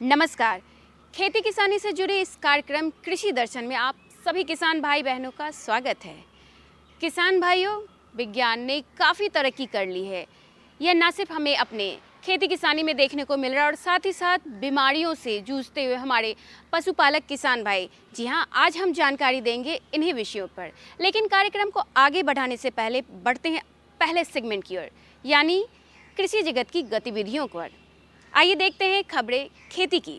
नमस्कार। खेती किसानी से जुड़े इस कार्यक्रम कृषि दर्शन में आप सभी किसान भाई बहनों का स्वागत है। किसान भाइयों, विज्ञान ने काफ़ी तरक्की कर ली है। यह न सिर्फ हमें अपने खेती किसानी में देखने को मिल रहा है और साथ ही साथ बीमारियों से जूझते हुए हमारे पशुपालक किसान भाई। जी हाँ, आज हम जानकारी देंगे इन्हीं विषयों पर। लेकिन कार्यक्रम को आगे बढ़ाने से पहले बढ़ते हैं पहले सेगमेंट की ओर, यानी कृषि जगत की गतिविधियों पर। आइए देखते हैं खबरें खेती की।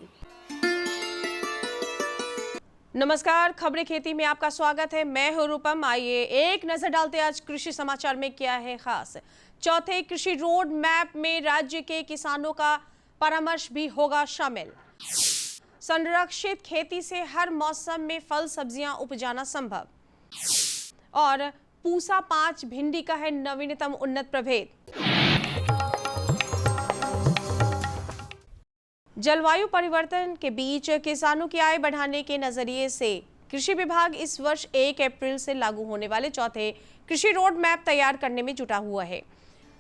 नमस्कार, खबरें खेती में आपका स्वागत है। मैं हूं रूपम। आइए एक नजर डालते हैं आज कृषि समाचार में क्या है खास। चौथे कृषि रोड मैप में राज्य के किसानों का परामर्श भी होगा शामिल। संरक्षित खेती से हर मौसम में फल सब्जियां उपजाना संभव। और पूसा 5 भिंडी का है नवीनतम उन्नत प्रभेद। जलवायु परिवर्तन के बीच किसानों की आय बढ़ाने के नजरिए से कृषि विभाग इस वर्ष 1 अप्रैल से लागू होने वाले चौथे कृषि रोड मैप तैयार करने में जुटा हुआ है।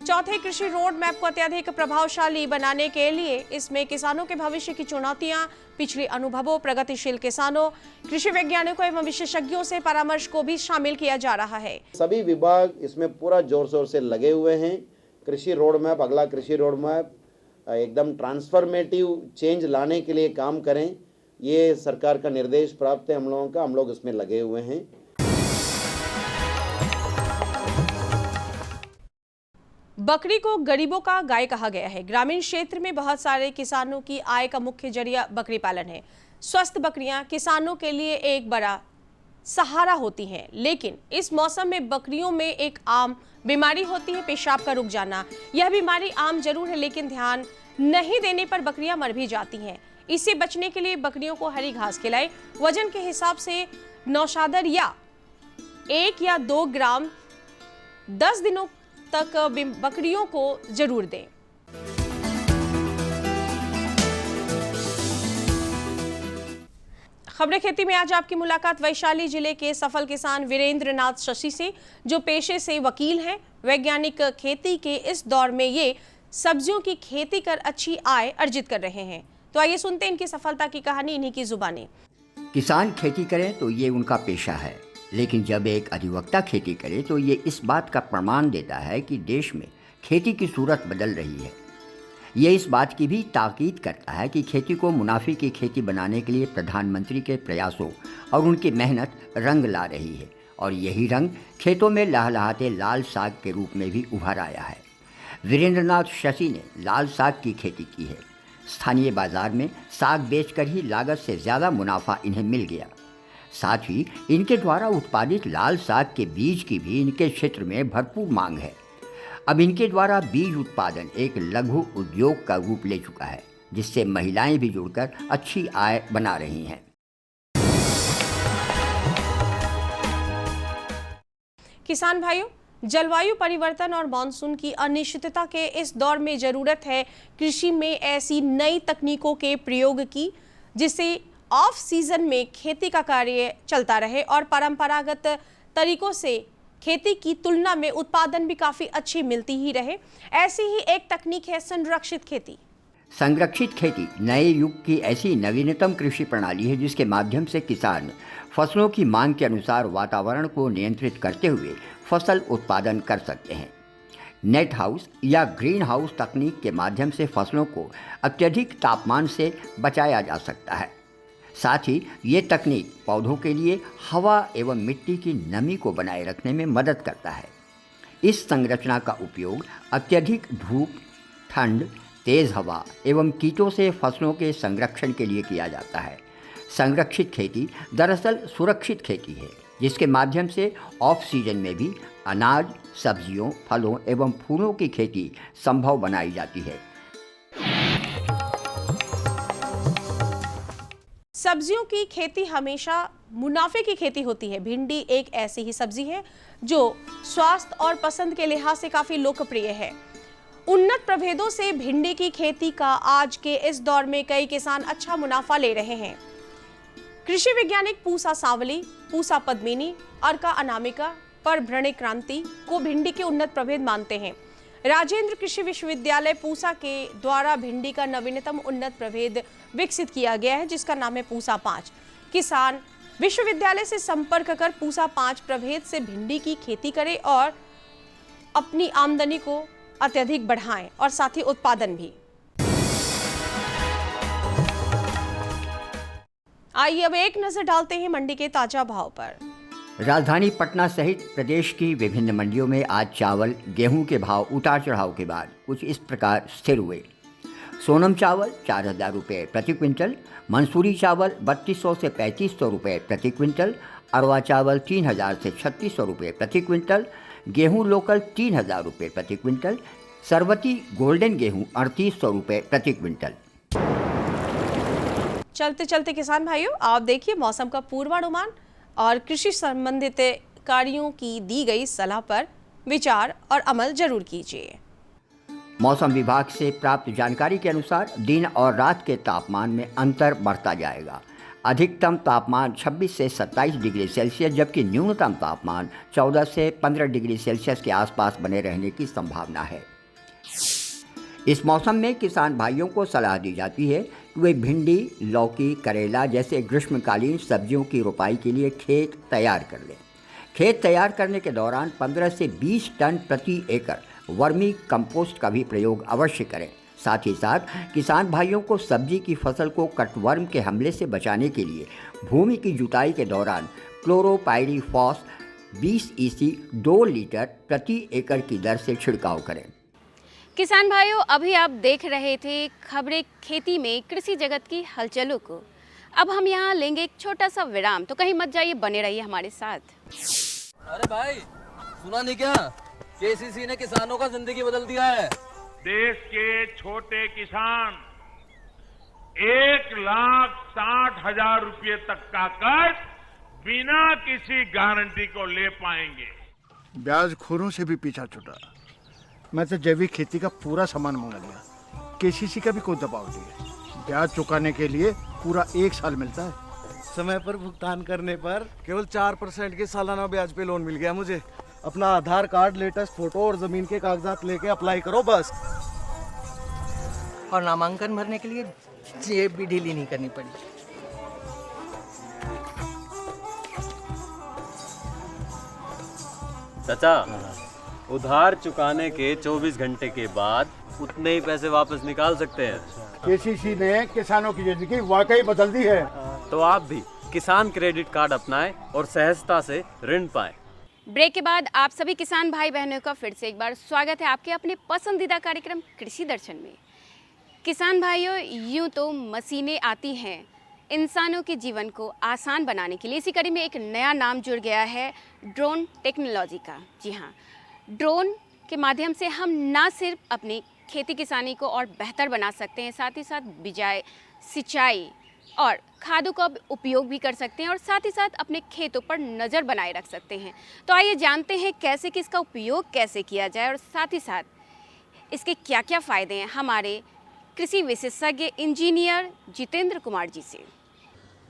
चौथे कृषि रोड मैप को अत्यधिक प्रभावशाली बनाने के लिए इसमें किसानों के भविष्य की चुनौतियां, पिछले अनुभवों, प्रगतिशील किसानों, कृषि वैज्ञानिकों एवं विशेषज्ञों से परामर्श को भी शामिल किया जा रहा है। सभी विभाग इसमें पूरा जोर शोर से लगे हुए हैं। कृषि रोड मैप, अगला कृषि रोड मैप एकदम ट्रांसफॉर्मेटिव चेंज लाने के लिए काम करें, ये सरकार का निर्देश प्राप्त है हम लोगों का। हम लोग इसमें लगे हुए हैं। बकरी को गरीबों का गाय कहा गया है। ग्रामीण क्षेत्र में बहुत सारे किसानों की आय का मुख्य जरिया बकरी पालन है। स्वस्थ बकरियां किसानों के लिए एक बड़ा सहारा होती हैं, लेकिन इस मौसम में बकरियों में एक आम बीमारी होती है, पेशाब का रुक जाना। यह बीमारी आम जरूर है, लेकिन ध्यान नहीं देने पर बकरियां मर भी जाती हैं। इससे बचने के लिए बकरियों को हरी घास खिलाएं। वजन के हिसाब से नौशादर या 1 या 2 ग्राम 10 दिनों तक बकरियों को जरूर दें। खबरें खेती में आज आपकी मुलाकात वैशाली जिले के सफल किसान वीरेंद्र नाथ शशि से, जो पेशे से वकील हैं। वैज्ञानिक खेती के इस दौर में ये सब्जियों की खेती कर अच्छी आय अर्जित कर रहे हैं। तो आइए सुनते हैं इनकी सफलता की कहानी इन्हीं की जुबानी। किसान खेती करें तो ये उनका पेशा है, लेकिन जब एक अधिवक्ता खेती करे तो ये इस बात का प्रमाण देता है कि देश में खेती की सूरत बदल रही है। ये इस बात की भी ताकीद करता है कि खेती को मुनाफे की खेती बनाने के लिए प्रधानमंत्री के प्रयासों और उनकी मेहनत रंग ला रही है, और यही रंग खेतों में लहलहाते लाल साग के रूप में भी उभर आया है। वीरेंद्र नाथ शशि ने लाल साग की खेती की है। स्थानीय बाजार में साग बेचकर ही लागत से ज़्यादा मुनाफा इन्हें मिल गया। साथ ही इनके द्वारा उत्पादित लाल साग के बीज की भी इनके क्षेत्र में भरपूर मांग है। अब इनके द्वारा बीज उत्पादन एक लघु उद्योग का रूप ले चुका है, जिससे महिलाएं भी जुड़कर अच्छी आय बना रही हैं। किसान भाइयों, जलवायु परिवर्तन और मानसून की अनिश्चितता के इस दौर में जरूरत है कृषि में ऐसी नई तकनीकों के प्रयोग की, जिससे ऑफ सीजन में खेती का कार्य चलता रहे और परंपरागत तरीकों से खेती की तुलना में उत्पादन भी काफी अच्छी मिलती ही रहे। ऐसी ही एक तकनीक है संरक्षित खेती। संरक्षित खेती नए युग की ऐसी नवीनतम कृषि प्रणाली है, जिसके माध्यम से किसान फसलों की मांग के अनुसार वातावरण को नियंत्रित करते हुए फसल उत्पादन कर सकते हैं। नेट हाउस या ग्रीन हाउस तकनीक के माध्यम से फसलों को अत्यधिक तापमान से बचाया जा सकता है। साथ ही ये तकनीक पौधों के लिए हवा एवं मिट्टी की नमी को बनाए रखने में मदद करता है। इस संरचना का उपयोग अत्यधिक धूप, ठंड, तेज़ हवा एवं कीटों से फसलों के संरक्षण के लिए किया जाता है। संरक्षित खेती दरअसल सुरक्षित खेती है, जिसके माध्यम से ऑफ सीजन में भी अनाज, सब्जियों, फलों एवं फूलों की खेती संभव बनाई जाती है। सब्जियों की खेती हमेशा मुनाफे की खेती होती है। भिंडी एक ऐसी ही सब्जी है जो स्वास्थ्य और पसंद के लिहाज से काफी लोकप्रिय है। उन्नत प्रभेदों से भिंडी की खेती का आज के इस दौर में कई किसान अच्छा मुनाफा ले रहे हैं। कृषि वैज्ञानिक पूसा सांवली, पूसा पद्मिनी, अर्का अनामिका, परभ्रणे क्रांति को भिंडी के उन्नत प्रभेद मानते हैं। राजेंद्र कृषि विश्वविद्यालय पूसा के द्वारा भिंडी का नवीनतम उन्नत प्रभेद विकसित किया गया है, जिसका नाम है पूसा 5। किसान विश्वविद्यालय से संपर्क कर पूसा 5 प्रभेद से भिंडी की खेती करें और अपनी आमदनी को अत्यधिक बढ़ाएं और साथ ही उत्पादन भी। आइए अब एक नजर डालते हैं मंडी के ताजा भाव पर। राजधानी पटना सहित प्रदेश की विभिन्न मंडियों में आज चावल गेहूं के भाव उतार चढ़ाव के बाद कुछ इस प्रकार स्थिर हुए। सोनम चावल 4,000 रुपये प्रति क्विंटल, मंसूरी चावल 3200 से 3500 रुपये प्रति क्विंटल, अरवा चावल 3000 से 3600 रुपये प्रति क्विंटल, गेहूं लोकल 3000 रुपये प्रति क्विंटल, सरवती गोल्डन गेहूं 3800 रुपये प्रति क्विंटल। चलते चलते किसान भाइयों, आप देखिए मौसम का पूर्वानुमान और कृषि संबंधित कार्यों की दी गई सलाह पर विचार और अमल जरूर कीजिए। मौसम विभाग से प्राप्त जानकारी के अनुसार दिन और रात के तापमान में अंतर बढ़ता जाएगा। अधिकतम तापमान 26 से 27 डिग्री सेल्सियस जबकि न्यूनतम तापमान 14 से 15 डिग्री सेल्सियस के आसपास बने रहने की संभावना है। इस मौसम में किसान भाइयों को सलाह दी जाती है कि वे भिंडी, लौकी, करेला जैसे ग्रीष्मकालीन सब्जियों की रोपाई के लिए खेत तैयार कर लें। खेत तैयार करने के दौरान 15 से 20 टन प्रति एकड़ वर्मी कंपोस्ट का भी प्रयोग अवश्य करें। साथ ही साथ किसान भाइयों को सब्जी की फसल को कटवर्म के हमले से बचाने के लिए भूमि की जुताई के दौरान क्लोरोपाइरीफॉस 20 EC 2 लीटर प्रति एकड़ की दर से छिड़काव करें। किसान भाइयों, अभी आप देख रहे थे खबरें खेती में कृषि जगत की हलचलों को। अब हम यहाँ लेंगे एक छोटा सा विराम, तो कहीं मत जाइए, बने रहिए हमारे साथ। अरे भाई, सुना नहीं क्या? केसीसी ने किसानों का जिंदगी बदल दिया है। देश के छोटे किसान 1,60,000 रुपये तक का कर्ज बिना किसी गारंटी को ले पाएंगे। ब्याज खोरों से भी पीछा छूटा। मैं तो जैविक खेती का पूरा सामान मंगा लिया। केसीसी का भी कोई दबाव नहीं है। ब्याज चुकाने के लिए पूरा 1 साल मिलता है। समय पर भुगतान करने पर केवल 4% के सालाना ब्याज पे लोन मिल गया मुझे। अपना आधार कार्ड, लेटेस्ट फोटो और जमीन के कागजात लेके अप्लाई करो बस। और नामांकन भरने के लिए जेब भी ढीली नहीं करनी पड़ी। चाचा, उधार चुकाने के 24 घंटे के बाद उतने ही पैसे वापस निकाल सकते हैं। केसीसी ने किसानों की जिंदगी वाकई बदल दी है। तो आप भी किसान क्रेडिट कार्ड अपनाएं और सहजता से ऋण पाएं। ब्रेक के बाद आप सभी किसान भाई बहनों का फिर से एक बार स्वागत है आपके अपने पसंदीदा कार्यक्रम कृषि दर्शन में। किसान भाइयों, यूं तो मशीनें आती हैं इंसानों के जीवन को आसान बनाने के लिए। इसी कड़ी में एक नया नाम जुड़ गया है ड्रोन टेक्नोलॉजी का। जी हाँ, ड्रोन के माध्यम से हम ना सिर्फ अपनी खेती किसानी को और बेहतर बना सकते हैं, साथ ही साथ बिजाई, सिंचाई और खादों का उपयोग भी कर सकते हैं और साथ ही साथ अपने खेतों पर नज़र बनाए रख सकते हैं। तो आइए जानते हैं कैसे कि इसका उपयोग कैसे किया जाए और साथ ही साथ इसके क्या क्या फ़ायदे हैं हमारे कृषि विशेषज्ञ इंजीनियर जितेंद्र कुमार जी से।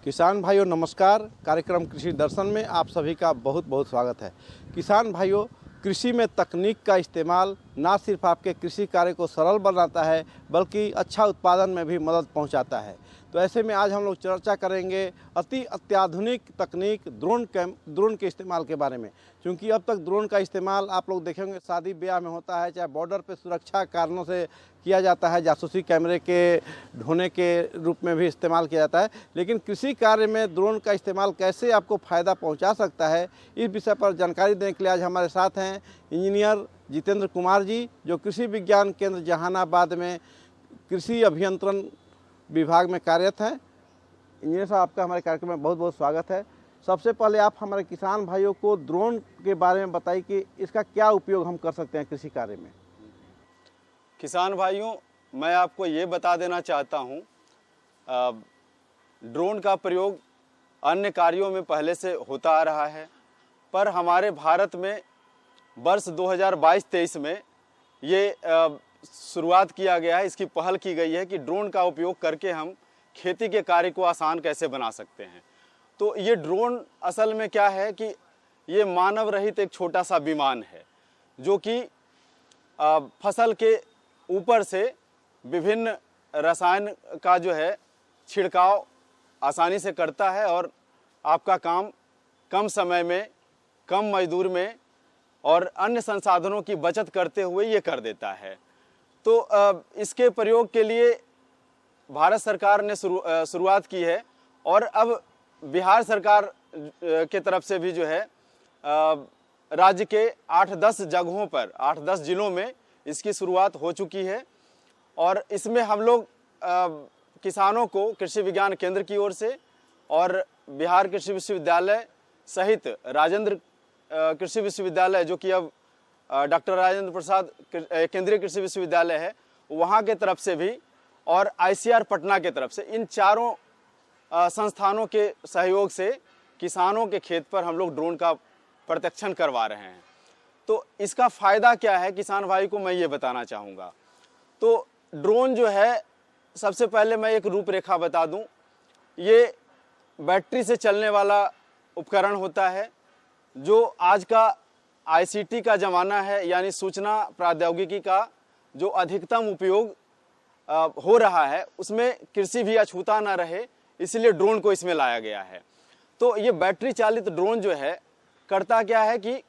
किसान भाइयों नमस्कार। कार्यक्रम कृषि दर्शन में आप सभी का बहुत बहुत स्वागत है। किसान भाइयों, कृषि में तकनीक का इस्तेमाल ना सिर्फ आपके कृषि कार्य को सरल बनाता है बल्कि अच्छा उत्पादन में भी मदद पहुंचाता है। तो ऐसे में आज हम लोग चर्चा करेंगे अति अत्याधुनिक तकनीक ड्रोन के इस्तेमाल के बारे में। क्योंकि अब तक ड्रोन का इस्तेमाल आप लोग देखेंगे शादी ब्याह में होता है, चाहे बॉर्डर पे सुरक्षा कारणों से किया जाता है, जासूसी कैमरे के ढोने के रूप में भी इस्तेमाल किया जाता है। लेकिन कृषि कार्य में ड्रोन का इस्तेमाल कैसे आपको फ़ायदा पहुंचा सकता है, इस विषय पर जानकारी देने के लिए आज हमारे साथ हैं इंजीनियर जितेंद्र कुमार जी, जो कृषि विज्ञान केंद्र जहानाबाद में कृषि अभियंत्रण विभाग में कार्यरत हैं। इंजीनियर साहब, आपका हमारे कार्यक्रम में बहुत बहुत स्वागत है। सबसे पहले आप हमारे किसान भाइयों को ड्रोन के बारे में बताइए कि इसका क्या उपयोग हम कर सकते हैं कृषि कार्य में। किसान भाइयों, मैं आपको ये बता देना चाहता हूँ, ड्रोन का प्रयोग अन्य कार्यों में पहले से होता आ रहा है, पर हमारे भारत में वर्ष 2022-23 में ये शुरुआत किया गया है, इसकी पहल की गई है कि ड्रोन का उपयोग करके हम खेती के कार्य को आसान कैसे बना सकते हैं। तो ये ड्रोन असल में क्या है कि ये मानव रहित एक छोटा सा विमान है जो कि फसल के ऊपर से विभिन्न रसायन का जो है छिड़काव आसानी से करता है और आपका काम कम समय में, कम मजदूर में और अन्य संसाधनों की बचत करते हुए ये कर देता है। तो इसके प्रयोग के लिए भारत सरकार ने शुरुआत की है और अब बिहार सरकार के तरफ से भी जो है राज्य के 8-10 जगहों पर, 8-10 जिलों में इसकी शुरुआत हो चुकी है। और इसमें हम लोग किसानों को कृषि विज्ञान केंद्र की ओर से और बिहार कृषि विश्वविद्यालय सहित राजेंद्र कृषि विश्वविद्यालय, जो कि अब डॉक्टर राजेंद्र प्रसाद केंद्रीय कृषि विश्वविद्यालय है, वहाँ के तरफ से भी और ICAR पटना के तरफ से, इन चारों संस्थानों के सहयोग से किसानों के खेत पर हम लोग ड्रोन का प्रशिक्षण करवा रहे हैं। तो इसका फ़ायदा क्या है किसान भाई को मैं ये बताना चाहूँगा। तो ड्रोन जो है, सबसे पहले मैं एक रूपरेखा बता दूं, ये बैटरी से चलने वाला उपकरण होता है जो आज का ICT का ज़माना है, यानी सूचना प्रौद्योगिकी का जो अधिकतम उपयोग हो रहा है, उसमें कृषि भी अछूता ना रहे, इसलिए ड्रोन को इसमें लाया गया है। तो ये बैटरी चालित ड्रोन जो है करता क्या है कि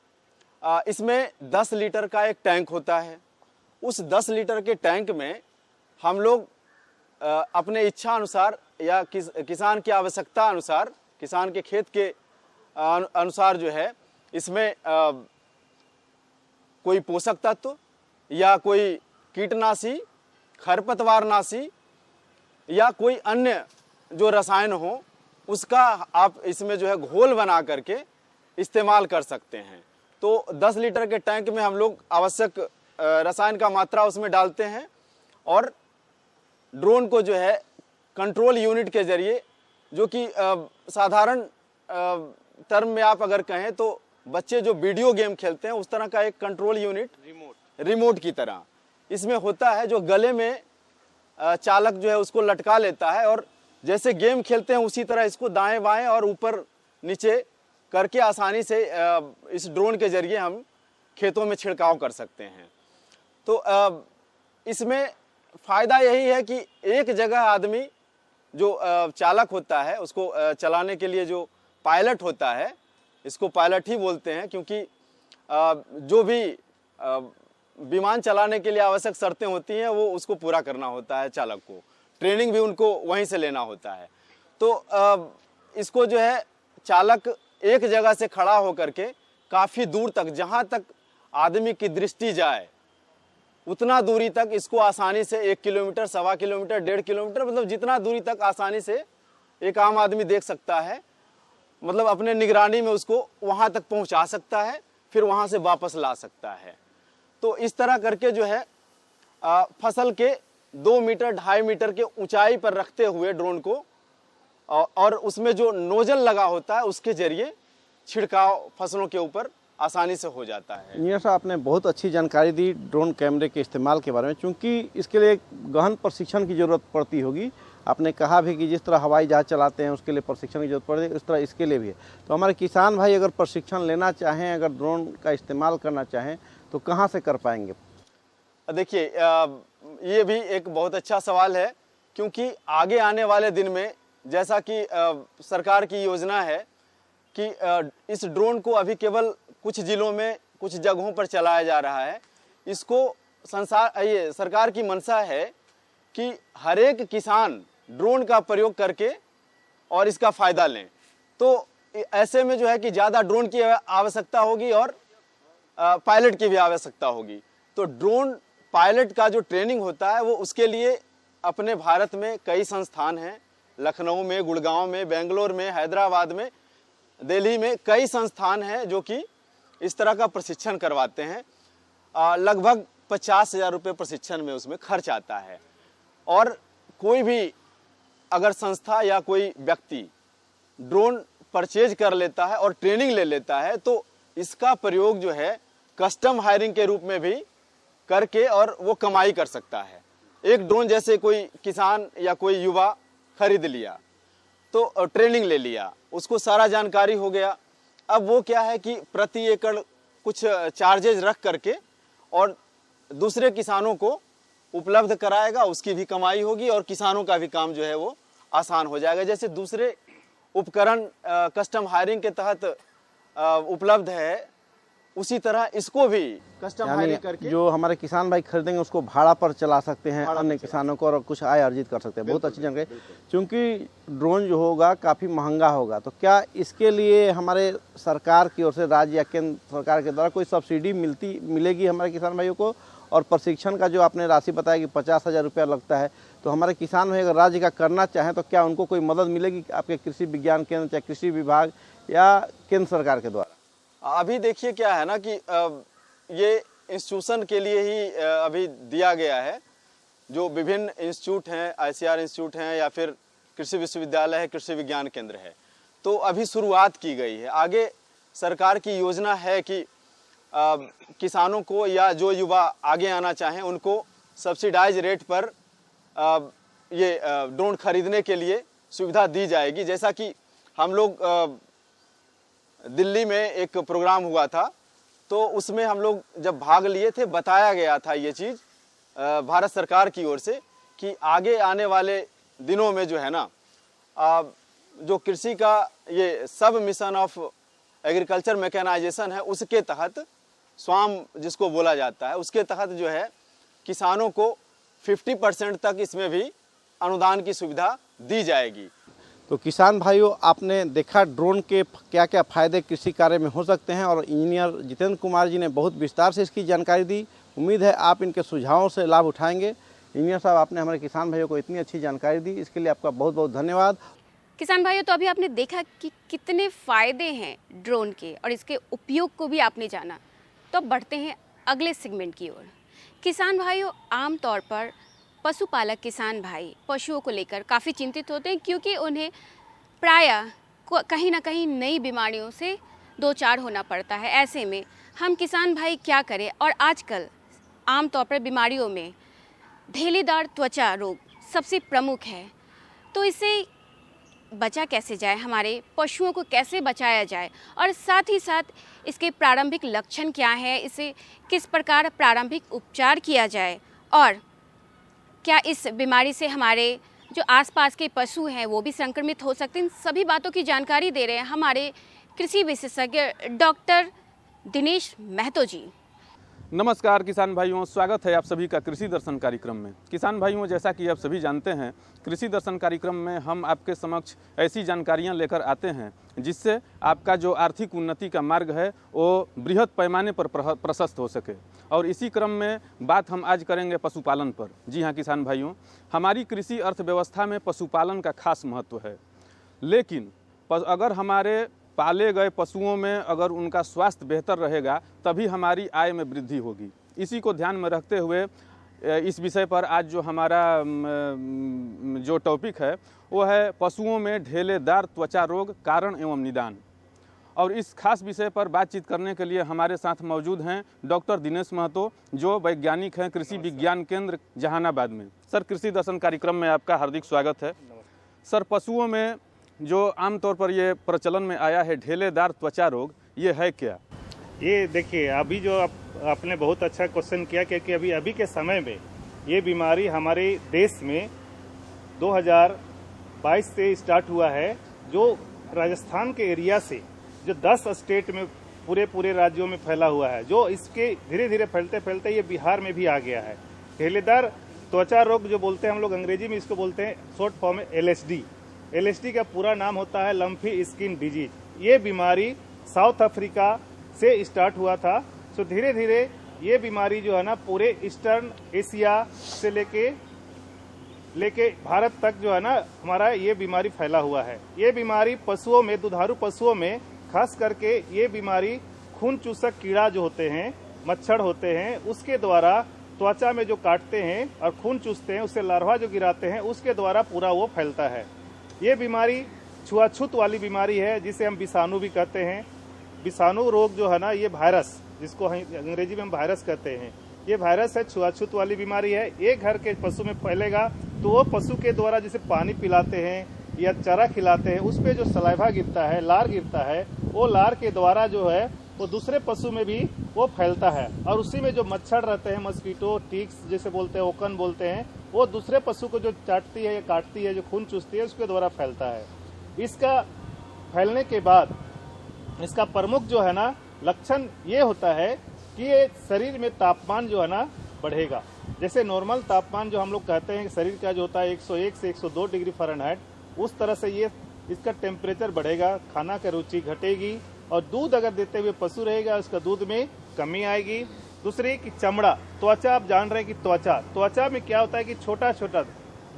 इसमें 10 लीटर का एक टैंक होता है। उस 10 लीटर के टैंक में हम लोग अपने इच्छा अनुसार या किसान की आवश्यकता अनुसार, किसान के खेत के अनुसार जो है इसमें कोई पोषक तत्व या कोई कीटनाशी, खरपतवारनाशी या कोई अन्य जो रसायन हो, उसका आप इसमें जो है घोल बना करके इस्तेमाल कर सकते हैं। तो 10 लीटर के टैंक में हम लोग आवश्यक रसायन का मात्रा उसमें डालते हैं और ड्रोन को जो है कंट्रोल यूनिट के जरिए, जो कि साधारण टर्म में आप अगर कहें तो बच्चे जो वीडियो गेम खेलते हैं उस तरह का एक कंट्रोल यूनिट रिमोट की तरह इसमें होता है, जो गले में चालक जो है उसको लटका लेता है और जैसे गेम खेलते हैं उसी तरह इसको दाएं बाएं और ऊपर नीचे करके आसानी से इस ड्रोन के जरिए हम खेतों में छिड़काव कर सकते हैं। तो इसमें फ़ायदा यही है कि एक जगह आदमी जो चालक होता है, उसको चलाने के लिए जो पायलट होता है, इसको पायलट ही बोलते हैं क्योंकि जो भी विमान चलाने के लिए आवश्यक शर्तें होती हैं वो उसको पूरा करना होता है चालक को, ट्रेनिंग भी उनको वहीं से लेना होता है। तो इसको जो है चालक एक जगह से खड़ा होकर के काफ़ी दूर तक, जहाँ तक आदमी की दृष्टि जाए उतना दूरी तक इसको आसानी से 1 किलोमीटर, 1.25 किलोमीटर, 1.5 किलोमीटर, मतलब जितना दूरी तक आसानी से एक आम आदमी देख सकता है, मतलब अपने निगरानी में उसको वहाँ तक पहुँचा सकता है, फिर वहाँ से वापस ला सकता है। तो इस तरह करके जो है फसल के 2 मीटर 2.5 मीटर के ऊंचाई पर रखते हुए ड्रोन को और उसमें जो नोजल लगा होता है उसके जरिए छिड़काव फसलों के ऊपर आसानी से हो जाता है। इंजीनियर साहब, आपने बहुत अच्छी जानकारी दी ड्रोन कैमरे के इस्तेमाल के बारे में, क्योंकि इसके लिए एक गहन प्रशिक्षण की ज़रूरत पड़ती होगी। आपने कहा भी कि जिस तरह हवाई जहाज़ चलाते हैं उसके लिए प्रशिक्षण की जरूरत पड़ती है, उस तरह इसके लिए भी है। तो हमारे किसान भाई अगर प्रशिक्षण लेना चाहें, अगर ड्रोन का इस्तेमाल करना चाहें तो कहाँ से कर पाएंगे? देखिए, ये भी एक बहुत अच्छा सवाल है, क्योंकि आगे आने वाले दिन में जैसा कि सरकार की योजना है कि इस ड्रोन को अभी केवल कुछ जिलों में, कुछ जगहों पर चलाया जा रहा है। इसको सरकार की मंशा है कि हर एक किसान ड्रोन का प्रयोग करके और इसका फ़ायदा लें। तो ऐसे में जो है कि ज़्यादा ड्रोन की आवश्यकता होगी और पायलट की भी आवश्यकता होगी। तो ड्रोन पायलट का जो ट्रेनिंग होता है वो उसके लिए अपने भारत में कई संस्थान हैं, लखनऊ में, गुड़गांव में, बेंगलोर में, हैदराबाद में, दिल्ली में कई संस्थान हैं जो कि इस तरह का प्रशिक्षण करवाते हैं। लगभग 50,000 रुपये प्रशिक्षण में उसमें खर्च आता है। और कोई भी अगर संस्था या कोई व्यक्ति ड्रोन परचेज कर लेता है और ट्रेनिंग ले लेता है तो इसका प्रयोग जो है कस्टम हायरिंग के रूप में भी करके और वो कमाई कर सकता है। एक ड्रोन जैसे कोई किसान या कोई युवा खरीद लिया तो ट्रेनिंग ले लिया, उसको सारा जानकारी हो गया। अब वो क्या है कि प्रति एकड़ कुछ चार्जेज रख करके और दूसरे किसानों को उपलब्ध कराएगा, उसकी भी कमाई होगी और किसानों का भी काम जो है वो आसान हो जाएगा। जैसे दूसरे उपकरण कस्टम हायरिंग के तहत उपलब्ध है, उसी तरह इसको भी कस्टम हायरिंग करके जो हमारे किसान भाई खरीदेंगे उसको भाड़ा पर चला सकते हैं अन्य किसानों को और कुछ आय अर्जित कर सकते हैं। बहुत अच्छी जानकारी। क्योंकि ड्रोन जो होगा काफ़ी महंगा होगा, तो क्या इसके लिए हमारे सरकार की ओर से, राज्य या केंद्र सरकार के द्वारा कोई सब्सिडी मिलेगी हमारे किसान भाइयों को? और प्रशिक्षण का जो आपने राशि बताया कि 50,000 रुपया लगता है, तो हमारे किसान भाई अगर राज्य का करना चाहें तो क्या उनको कोई मदद मिलेगी आपके कृषि विज्ञान केंद्र, चाहे कृषि विभाग या केंद्र सरकार के द्वारा? अभी देखिए क्या है ना कि ये इंस्टीट्यूशन के लिए ही अभी दिया गया है। जो विभिन्न इंस्टीट्यूट हैं, ICR इंस्टीट्यूट हैं या फिर कृषि विश्वविद्यालय है, कृषि विज्ञान केंद्र है, तो अभी शुरुआत की गई है। आगे सरकार की योजना है कि किसानों को या जो युवा आगे आना चाहें उनको सब्सिडाइज रेट पर ये ड्रोन खरीदने के लिए सुविधा दी जाएगी। जैसा कि हम लोग दिल्ली में एक प्रोग्राम हुआ था, तो उसमें हम लोग जब भाग लिए थे, बताया गया था ये चीज़ भारत सरकार की ओर से कि आगे आने वाले दिनों में जो है ना, जो कृषि का ये सब मिशन ऑफ एग्रीकल्चर मैकेनाइजेशन है, उसके तहत स्वाम जिसको बोला जाता है, उसके तहत जो है किसानों को 50% तक इसमें भी अनुदान की सुविधा दी जाएगी। तो किसान भाइयों, आपने देखा ड्रोन के क्या क्या फ़ायदे कृषि कार्य में हो सकते हैं और इंजीनियर जितेंद्र कुमार जी ने बहुत विस्तार से इसकी जानकारी दी। उम्मीद है आप इनके सुझावों से लाभ उठाएंगे। इंजीनियर साहब, आपने हमारे किसान भाइयों को इतनी अच्छी जानकारी दी, इसके लिए आपका बहुत बहुत धन्यवाद। किसान भाइयों, तो अभी आपने देखा कि कितने फ़ायदे हैं ड्रोन के और इसके उपयोग को भी आपने जाना। तो अब बढ़ते हैं अगले सेगमेंट की ओर। किसान भाइयों, आमतौर पर पशुपालक किसान भाई पशुओं को लेकर काफ़ी चिंतित होते हैं, क्योंकि उन्हें प्रायः कहीं ना कहीं नई बीमारियों से दो चार होना पड़ता है। ऐसे में हम किसान भाई क्या करें? और आजकल आमतौर पर बीमारियों में ढेलेदार त्वचा रोग सबसे प्रमुख है, तो इससे बचा कैसे जाए, हमारे पशुओं को कैसे बचाया जाए, और साथ ही साथ इसके प्रारंभिक लक्षण क्या है, इसे किस प्रकार प्रारंभिक उपचार किया जाए, और क्या इस बीमारी से हमारे जो आसपास के पशु हैं वो भी संक्रमित हो सकते हैं, इन सभी बातों की जानकारी दे रहे हैं हमारे कृषि विशेषज्ञ डॉक्टर दिनेश महतो जी। नमस्कार किसान भाइयों, स्वागत है आप सभी का कृषि दर्शन कार्यक्रम में। किसान भाइयों, जैसा कि आप सभी जानते हैं, कृषि दर्शन कार्यक्रम में हम आपके समक्ष ऐसी जानकारियां लेकर आते हैं जिससे आपका जो आर्थिक उन्नति का मार्ग है वो बृहद पैमाने पर प्रशस्त हो सके। और इसी क्रम में बात हम आज करेंगे पशुपालन पर। जी हाँ किसान भाइयों, हमारी कृषि अर्थव्यवस्था में पशुपालन का खास महत्व है, लेकिन अगर हमारे पाले गए पशुओं में अगर उनका स्वास्थ्य बेहतर रहेगा तभी हमारी आय में वृद्धि होगी। इसी को ध्यान में रखते हुए इस विषय पर आज जो हमारा जो टॉपिक है वो है पशुओं में ढेलेदार त्वचा रोग कारण एवं निदान। और इस खास विषय पर बातचीत करने के लिए हमारे साथ मौजूद हैं डॉक्टर दिनेश महतो, जो वैज्ञानिक हैं कृषि विज्ञान केंद्र जहानाबाद में। सर, कृषि दर्शन कार्यक्रम में आपका हार्दिक स्वागत है। सर, पशुओं में जो आमतौर पर ये प्रचलन में आया है ढेलेदार त्वचा रोग, ये है क्या? ये देखिए, अभी जो आपने बहुत अच्छा क्वेश्चन किया, क्योंकि अभी के समय में ये बीमारी हमारे देश में 2022 से स्टार्ट हुआ है। जो राजस्थान के एरिया से जो 10 स्टेट में पूरे राज्यों में फैला हुआ है, जो इसके धीरे धीरे फैलते ये बिहार में भी आ गया है। ढेलेदार त्वचा रोग जो बोलते हैं हम लोग अंग्रेजी में इसको बोलते हैं, शॉर्ट फॉर्म में LSD। LSD का पूरा नाम होता है लम्फी स्किन डिजीज। ये बीमारी साउथ अफ्रीका से स्टार्ट हुआ था। सो धीरे धीरे ये बीमारी जो है ना पूरे ईस्टर्न एशिया से लेके भारत तक जो है ना हमारा ये बीमारी फैला हुआ है। ये बीमारी पशुओं में, दुधारू पशुओं में खास करके ये बीमारी खून चूसक कीड़ा जो होते हैं, मच्छर होते हैं, उसके द्वारा त्वचा में जो काटते हैं और खून चूसते हैं, उससे लार्वा जो गिराते हैं, उसके द्वारा पूरा वो फैलता है। ये बीमारी छुआछूत वाली बीमारी है, जिसे हम विषाणु भी कहते हैं। विषाणु रोग जो है ना, ये वायरस, जिसको अंग्रेजी में हम वायरस कहते हैं, ये वायरस है, छुआछूत वाली बीमारी है। एक घर के पशु में फैलेगा तो वो पशु के द्वारा जिसे पानी पिलाते हैं या चारा खिलाते हैं, उस पर जो सलाइवा गिरता है, लार गिरता है, वो लार के द्वारा जो है वो दूसरे पशु में भी वो फैलता है और उसी में जो मच्छर रहते हैं, मस्कीटो, टिक्स जैसे बोलते हैं, ओकन बोलते हैं, वो दूसरे पशु को जो चाटती है या काटती है, जो खून चूसती है, उसके द्वारा फैलता है। इसका फैलने के बाद इसका प्रमुख जो है ना लक्षण ये होता है कि ये शरीर में तापमान जो है ना बढ़ेगा। जैसे नॉर्मल तापमान जो हम लोग कहते हैं शरीर का जो होता है 101 से 102 डिग्री फ़ारेनहाइट, उस तरह से ये इसका टेम्परेचर बढ़ेगा, खाना की रुचि घटेगी और दूध अगर देते हुए पशु रहेगा उसका दूध में कमी आएगी। दूसरी कि चमड़ा, त्वचा, आप जान रहे हैं कि त्वचा में क्या होता है कि छोटा छोटा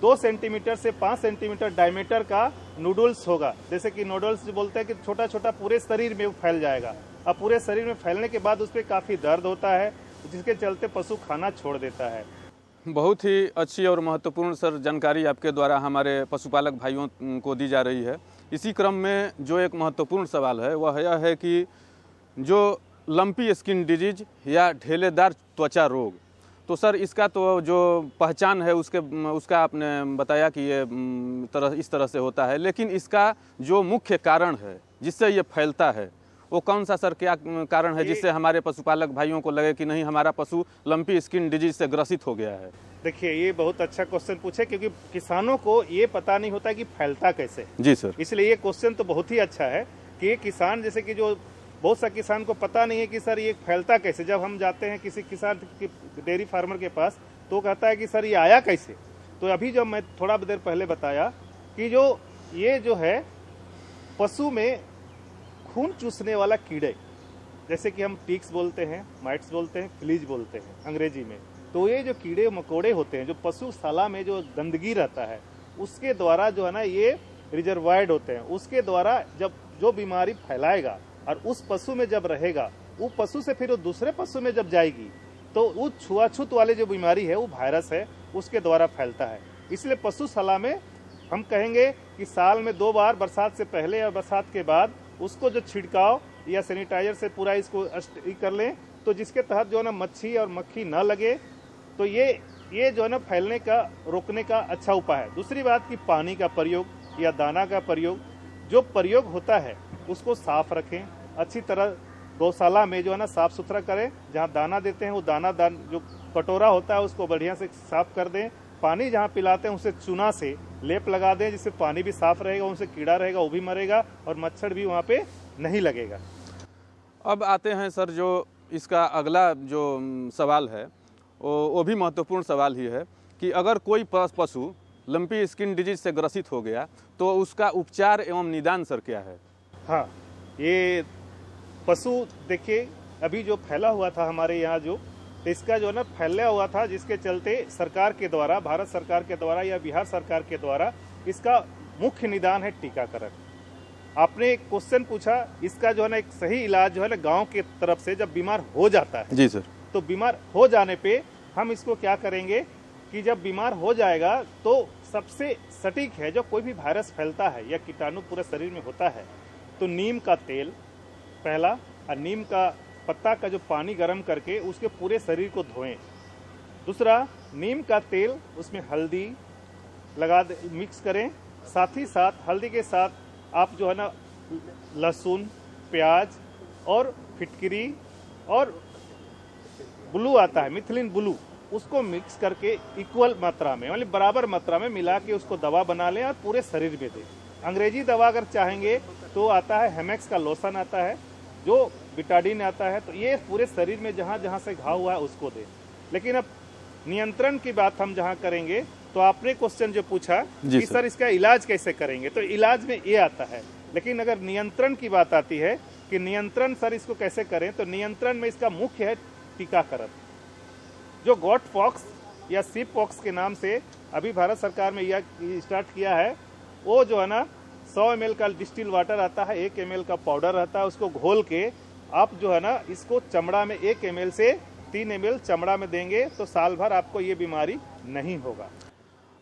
2 सेंटीमीटर से 5 सेंटीमीटर डायमीटर का नूडल्स होगा। जैसे कि नूडल्स जो बोलते हैं कि छोटा छोटा पूरे शरीर में फैल जाएगा। अब पूरे शरीर में फैलने के बाद उस पर काफ़ी दर्द होता है, जिसके चलते पशु खाना छोड़ देता है। बहुत ही अच्छी और महत्वपूर्ण सर जानकारी आपके द्वारा हमारे पशुपालक भाइयों को दी जा रही है। इसी क्रम में जो एक महत्वपूर्ण सवाल है वह यह है कि जो लंपी स्किन डिजीज या ढेलेदार त्वचा रोग, तो सर इसका तो जो पहचान है उसका आपने बताया कि ये इस तरह से होता है, लेकिन इसका जो मुख्य कारण है जिससे ये फैलता है वो कौन सा सर, क्या कारण है जिससे हमारे पशुपालक भाइयों को लगे कि नहीं हमारा पशु लंपी स्किन डिजीज से ग्रसित हो गया है? देखिए, ये बहुत अच्छा क्वेश्चन पूछे, क्योंकि किसानों को ये पता नहीं होता कि फैलता कैसे। जी सर। इसलिए ये क्वेश्चन तो बहुत ही अच्छा है कि ये किसान, जैसे कि जो बहुत सा किसान को पता नहीं है कि सर ये फैलता कैसे। जब हम जाते हैं किसी किसान डेयरी फार्मर के पास तो कहता है कि सर ये आया कैसे। तो अभी जब मैं थोड़ा देर पहले बताया कि ये जो है पशु में खून चूसने वाला कीड़े, जैसे कि हम टिक्स बोलते हैं, माइट्स बोलते हैं, फ्लीज बोलते हैं अंग्रेजी में, तो ये जो कीड़े मकोड़े होते हैं जो पशुशाला में जो गंदगी रहता है उसके द्वारा जो है ना ये रिजर्वायर्ड होते हैं, उसके द्वारा जब जो बीमारी फैलाएगा और उस पशु में जब रहेगा, वो पशु से फिर वो दूसरे पशु में जब जाएगी तो वो छुआछूत वाले जो बीमारी है वो वायरस है उसके द्वारा फैलता है। इसलिए पशुशाला में हम कहेंगे कि साल में 2 बार, बरसात से पहले और बरसात के बाद, उसको जो छिड़काव या सैनिटाइजर से पूरा इसको कर लें, तो जिसके तहत जो है ना मच्छी और मक्खी न लगे, तो ये जो है ना फैलने का रोकने का अच्छा उपाय है। दूसरी बात कि पानी का प्रयोग या दाना का प्रयोग, जो प्रयोग होता है उसको साफ रखें, अच्छी तरह गौशाला में जो है ना साफ सुथरा करें। जहाँ दाना देते हैं वो दाना जो कटोरा होता है उसको बढ़िया से साफ कर दें। पानी जहाँ पिलाते हैं उसे चूना से लेप लगा दें, जिससे पानी भी साफ रहेगा, उनसे कीड़ा रहेगा वो भी मरेगा और मच्छर भी वहाँ पे नहीं लगेगा। अब आते हैं सर जो इसका अगला जो सवाल है वो भी महत्वपूर्ण सवाल ही है कि अगर कोई पशु लंपी स्किन डिजीज से ग्रसित हो गया तो उसका उपचार एवं निदान सर क्या है? हाँ, ये पशु देखिए अभी जो फैला हुआ था हमारे यहाँ जो, तो इसका जो है ना फैला हुआ था, जिसके चलते सरकार के द्वारा, भारत सरकार के द्वारा या बिहार सरकार के द्वारा इसका मुख्य निदान है टीकाकरण। आपने एक क्वेश्चन पूछा, इसका जो है ना एक सही इलाज जो है ना गांव के तरफ से जब बीमार हो जाता है। जी सर। तो बीमार हो जाने पे हम इसको क्या करेंगे कि जब बीमार हो जाएगा तो सबसे सटीक है, जो कोई भी वायरस फैलता है या कीटाणु पूरे शरीर में होता है, तो नीम का तेल पहला, और नीम का पत्ता का जो पानी गर्म करके उसके पूरे शरीर को धोएं। दूसरा, नीम का तेल, उसमें हल्दी लगा मिक्स करें, साथ ही साथ हल्दी के साथ आप जो है ना लहसुन, प्याज और फिटकरी और ब्लू आता है, मिथिलिन ब्लू, उसको मिक्स करके इक्वल मात्रा में, मतलब बराबर मात्रा में मिला के उसको दवा बना लें और पूरे शरीर में दें। अंग्रेजी दवा अगर चाहेंगे तो आता है हेमेक्स का लोशन आता है, जो बिटाडीन आता है, तो ये पूरे शरीर में जहाँ जहाँ से घाव हुआ है उसको दें। लेकिन अब नियंत्रण की बात हम जहाँ करेंगे, तो आपने क्वेश्चन जो पूछा कि सर इसका इलाज कैसे करेंगे, तो इलाज में ये आता है। लेकिन अगर नियंत्रण की बात आती है कि नियंत्रण सर इसको कैसे करें, तो नियंत्रण में इसका मुख्य है टीकाकरण। जो गॉट पॉक्स या सीप पॉक्स के नाम से अभी भारत सरकार में यह स्टार्ट किया है, वो जो है ना 100 ml का डिस्टिल वाटर आता है, 1 ml का पाउडर रहता है, उसको घोल के आप जो है ना इसको चमड़ा में 1 ml से 3 ml चमड़ा में देंगे तो साल भर आपको ये बीमारी नहीं होगा।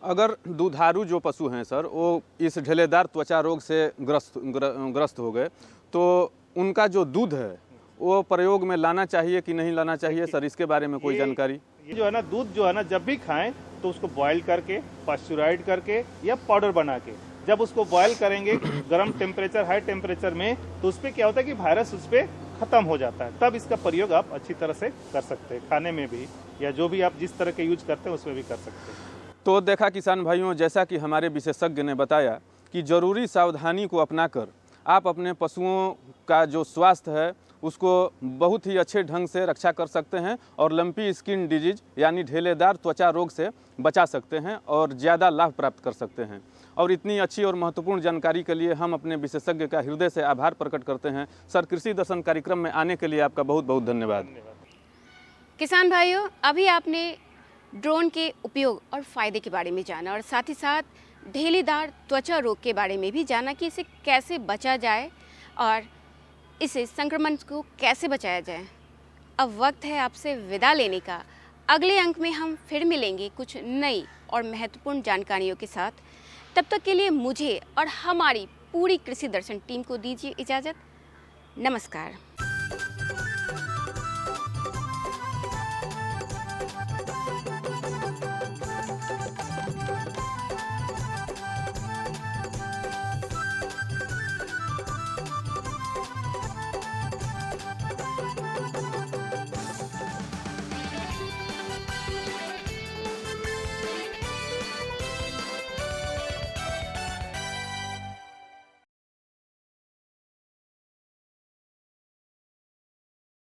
अगर दुधारू जो पशु हैं सर वो इस ढेलेदार त्वचा रोग से ग्रस्त हो गए तो उनका जो दूध है वो प्रयोग में लाना चाहिए कि नहीं लाना चाहिए सर, इसके बारे में कोई जानकारी? ये जो है ना दूध जो है ना जब भी खाएं तो उसको बॉईल करके, पास्चुराइड करके या पाउडर बना के, जब उसको बॉईल करेंगे गर्म टेम्परेचर, हाई टेम्परेचर में, तो उस पर क्या होता है कि वायरस उस पर खत्म हो जाता है, तब इसका प्रयोग आप अच्छी तरह से कर सकते हैं, खाने में भी या जो भी आप जिस तरह के यूज करते हैं उसमें भी कर सकते हैं। तो देखा किसान भाइयों, जैसा कि हमारे विशेषज्ञ ने बताया कि ज़रूरी सावधानी को अपनाकर आप अपने पशुओं का जो स्वास्थ्य है उसको बहुत ही अच्छे ढंग से रक्षा कर सकते हैं और लंपी स्किन डिजीज यानी ढेलेदार त्वचा रोग से बचा सकते हैं और ज़्यादा लाभ प्राप्त कर सकते हैं। और इतनी अच्छी और महत्वपूर्ण जानकारी के लिए हम अपने विशेषज्ञ का हृदय से आभार प्रकट करते हैं। सर, कृषि दर्शन कार्यक्रम में आने के लिए आपका बहुत बहुत धन्यवाद। किसान भाइयों, अभी आपने ड्रोन के उपयोग और फ़ायदे के बारे में जाना और साथ ही साथ ढेलीदार त्वचा रोग के बारे में भी जाना कि इसे कैसे बचा जाए और इसे संक्रमण को कैसे बचाया जाए। अब वक्त है आपसे विदा लेने का। अगले अंक में हम फिर मिलेंगे कुछ नई और महत्वपूर्ण जानकारियों के साथ। तब तक के लिए मुझे और हमारी पूरी कृषि दर्शन टीम को दीजिए इजाज़त। नमस्कार।